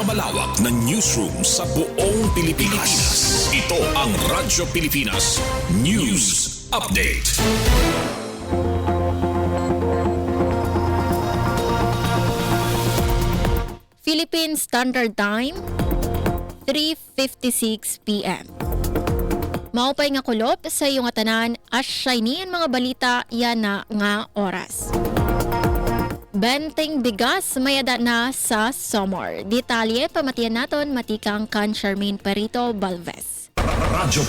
pinakamalawak na newsroom sa buong Pilipinas. Ito ang Radyo Pilipinas News Update. Philippine Standard Time, 3:56 p.m. Maupay nga kulop sa iyong atanan as shiny mga balita yan na nga oras. Benteng bigas mayada na sa summer. Detalye pamatiyan naton matikang kan Charmaine Perito Balvez. Radyo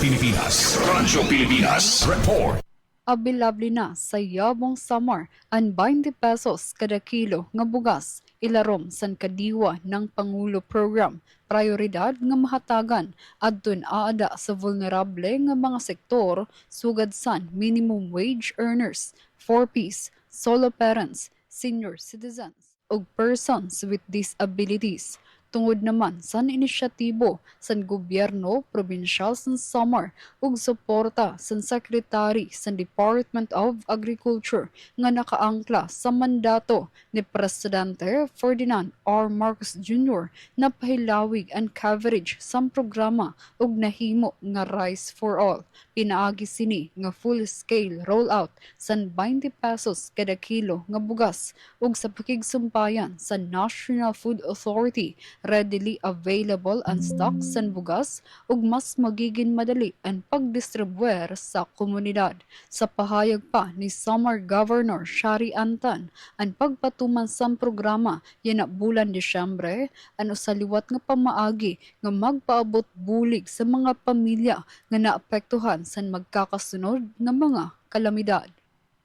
Pilipinas Report. Abilabli na sa yabong summer ang 20 pesos kada kilo nga bugas ilarom san kadiwa ng Pangulo Program. Prioridad nga mahatagan adton aada sa vulnerable nga mga sektor sugad san minimum wage earners, 4Ps, solo parents, senior citizens ug persons with disabilities. Tungod naman san inisyatibo san gobyerno probinsyal san summer ug suporta san sekretary san Department of Agriculture nga nakaangkla sa mandato ni Presidente Ferdinand R. Marcos Jr. na pahilawig ang coverage sang programa ug nahimo nga Rice for All. Pinaagi sini nga full-scale rollout san 20 pesos kada kilo nga bugas ug sa pakigsumpayan sa National Food Authority readily available ang stock san bugas ug mas magiging madali ang pagdistribuer sa komunidad. Sa pahayag pa ni Samar Governor Shari Antan, ang pagpatuman sang programa yan na bulan Disyembre ano sa liwat nga pamaagi nga magpaabot bulig sa mga pamilya nga naapektuhan san magkakasunod nga mga kalamidad.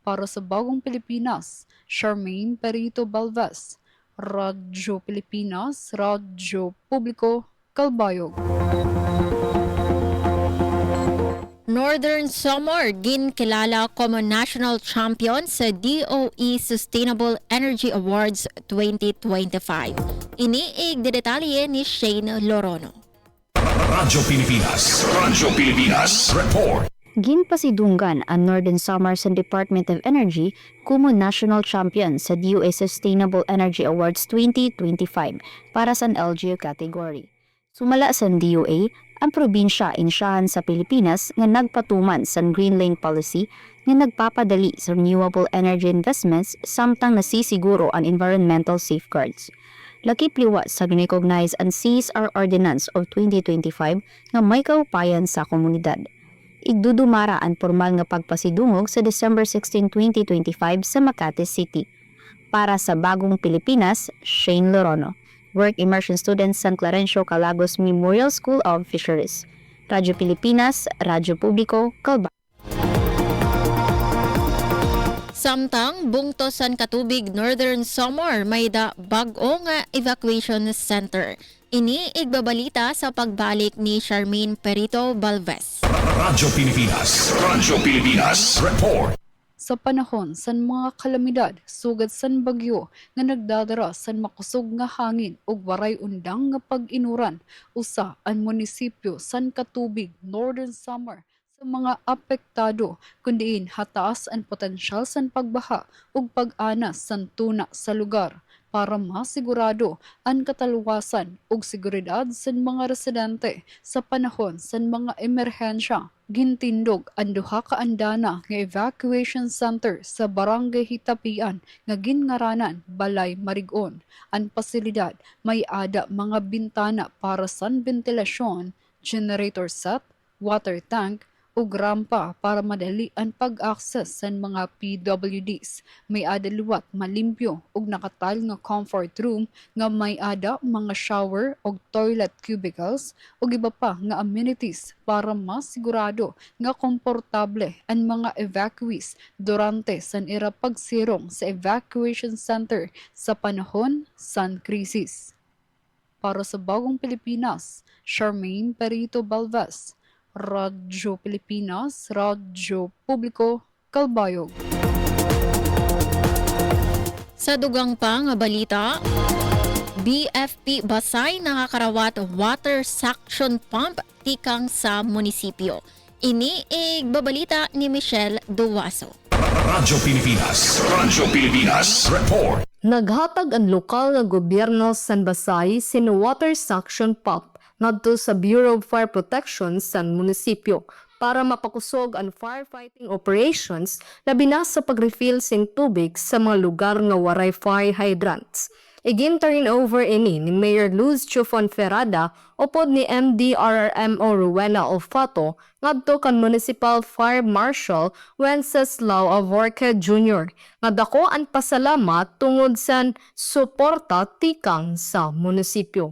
Para sa Bagong Pilipinas, Charmaine Perito Balvez, Radyo Pilipinas, Radyo Publiko, Kalbayog. Northern Samar ginkilala como national champion sa DOE Sustainable Energy Awards 2025. Iniig detalye ni Shane Lorono. Radyo Pilipinas Report. Ginpasidunggan ang Northern Samar sa Department of Energy como national champion sa DOE Sustainable Energy Awards 2025 para sa LGU category. Sumala sa DOE, ang probinsya insyahan sa Pilipinas nga nagpatuman sa Green Lane Policy nga nagpapadali sa renewable energy investments samtang nasisiguro ang environmental safeguards. Lakip liwat sa recognize ang CSR Ordinance of 2025 nga may kaupayan sa komunidad. Igdudumara ang formal nga pagpasidungog sa December 16, 2025 sa Makati City. Para sa Bagong Pilipinas, Shane Lorono, Work Immersion Student San Clarencio Calagos Memorial School of Fisheries. Radyo Pilipinas, Radyo Publiko, Kalbayog. Samtang bungtosan katubig Northern Samar may da bag-o nga evacuation center. Ini igbabalita sa pagbalik ni Charmaine Perito Balvez. Radyo Pilipinas Report. Sa panahon san mga kalamidad sugad san bagyo nga nagdadara san makusog nga hangin ug waray undang nga pag-inuran usa ang munisipyo san katubig Northern Samar sa mga apektado kundiin hataas ang potensyal san pagbaha ug pag-anas san tuna sa lugar. Para masigurado ang kataluwasan ug seguridad sa mga residente sa panahon sa mga emerhensya. Gintindog ang duha ka andana nga evacuation center sa Barangay Hitapian nga ginngaranan Balay Marigon. Ang pasilidad may ada mga bintana para sa ventilasyon, generator set, water tank, ug rampa para madali ang pag-access sa mga PWDs. May ada liwat malimpyo ug nakatile nga comfort room nga may ada mga shower ug toilet cubicles ug iba pa nga amenities para masigurado nga komportable ang mga evacuees durante san ira pagsirong sa evacuation center sa panahon san krisis. Para sa Bagong Pilipinas, Charmaine Perito Balvez, Radyo Pilipinas, Radyo Publiko, Kalbayog. Sa dugang pa nga balita, BFP Basay nakakarawat water suction pump tikang sa munisipyo. Ini igbabalita ni Michelle Duwaso. Radyo Pilipinas. Radyo Pilipinas. Report. Naghatag ang lokal nga gobyerno sa Basay sin water suction pump ngadto sa Bureau of Fire Protection sa munisipyo para mapakusog ang firefighting operations labi na sa pag-refill sin tubig sa mga lugar nga waray fire hydrants. Igin turn over ini ni Mayor Luz Chufonferrada upod ni MDRRMO Rowena Olfato ngadto kan Municipal Fire Marshal Wenceslao Avorca Jr. nga dako ang pasalamat tungod sa suporta tikang sa munisipyo.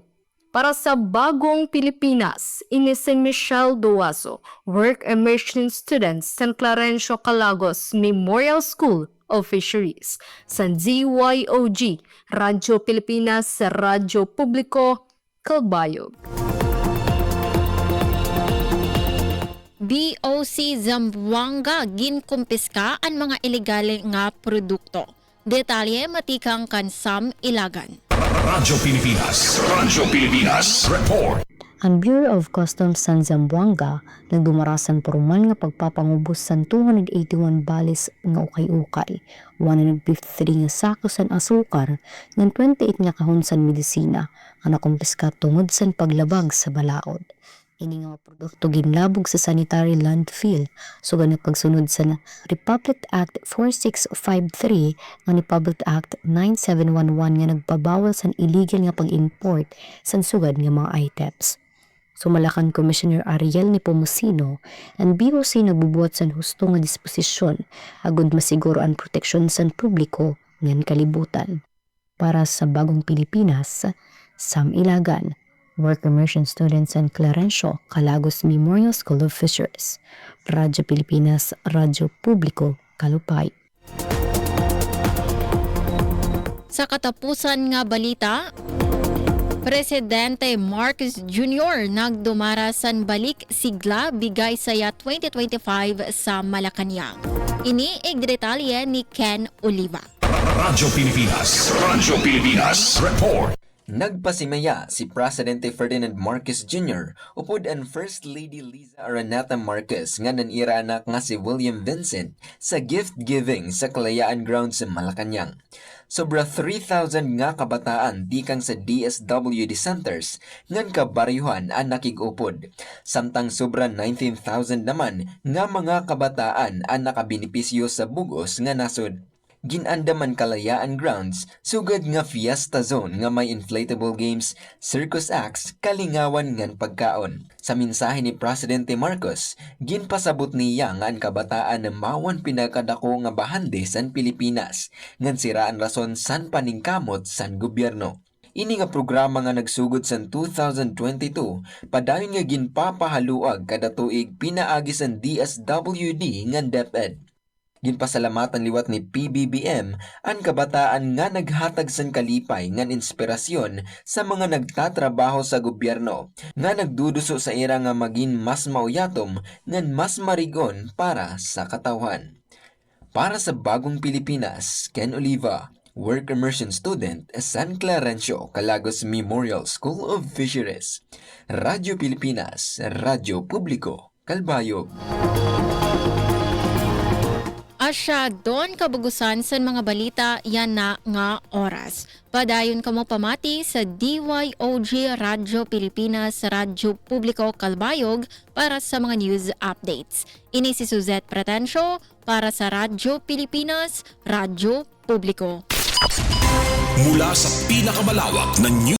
Para sa Bagong Pilipinas, ini si Michelle Duaso, Work Immersion Student San Clarencio Calagos Memorial School of Fisheries, sa ZYOG, Radyo Pilipinas sa Radyo Publiko, Calbayog. BOC Zamboanga ginkumpiska ang mga ilegal nga produkto. Detalye matikang kansam Ilagan. Radyo Pilipinas. Radyo Pilipinas. Report. Ang Bureau of Customs sa Zamboanga nagdumarasan formal nga pagpapangubos sa 281 balis nga ukay-ukay, 153 nga sako san asukar, ng 28 nga kahon san medisina nga nakumpiska tungod san paglabag sa balaod. Ini nga produkto ginlabog sa sanitary landfill sugad so, pagsunod sa Republic Act 4653 nga Republic Act 9711 nga nagpabawal sa illegal nga pag-import sa sugad nga mga items. Sumalakan Commissioner Ariel Nepomuceno, ang BOC nagbubuhat sa husto nga disposisyon agud masiguro ang proteksyon sa publiko ngan kalibutan. Para sa Bagong Pilipinas, Sam Ilagan, Work Immersion Student San Clarencio Calagos Memorial School of Fisheries, Radyo Pilipinas, Radyo Publiko, Kalupay. Sa katapusan nga balita, Presidente Marcos Jr. nagdumara san balik sigla bigay saya 2025 sa Malacanang. Ini igdetalye ni Ken Oliva. Radyo Pilipinas. Radyo Pilipinas. Report. Nagpasimaya si Presidente Ferdinand Marcos Jr. upod ang First Lady Liza Araneta Marcos nga nanira anak nga si William Vincent sa gift-giving sa Kalayaan Grounds sa Malacanang. Sobra 3,000 nga kabataan dikang sa DSWD centers ngan kabaryuhan ang nakig-upod. Samtang sobra 19,000 naman nga mga kabataan ang nakabenepisyo sa bugos nga nasod. Ginandaman Kalayaan Grounds, sugad nga fiesta zone nga may inflatable games, circus acts, kalingawan ngan pagkaon. Sa mensahe ni Presidente Marcos, ginpasabot niya nga ang kabataan na mawan pinakadako nga bahande san Pilipinas, ngan siraan rason san paningkamot san gobyerno. Ini nga programa nga nagsugod sa 2022, padayon nga ginpapahaluag kada tuig pinaagi sa DSWD ngan DepEd. Ginpasalamatan liwat ni PBBM ang kabataan nga naghatag san kalipay ngan inspirasyon sa mga nagtatrabaho sa gobyerno nga nagduduso sa ira nga maging mas mauyatom ngan mas marigon para sa katawhan. Para sa Bagong Pilipinas, Ken Oliva, Work Immersion Student, San Clarencio Calagos Memorial School of Fisheries, Radyo Pilipinas, Radyo Publiko, Calbayog. Asya doon kabugusan sa mga balita yan na nga oras. Padayon kamo pamati sa DYOG Radyo Pilipinas, Radyo Publiko Calbayog para sa mga news updates. Ini si Suzette Pretencio para sa Radyo Pilipinas, Radyo Publiko. Mula sa pinakamalawak na news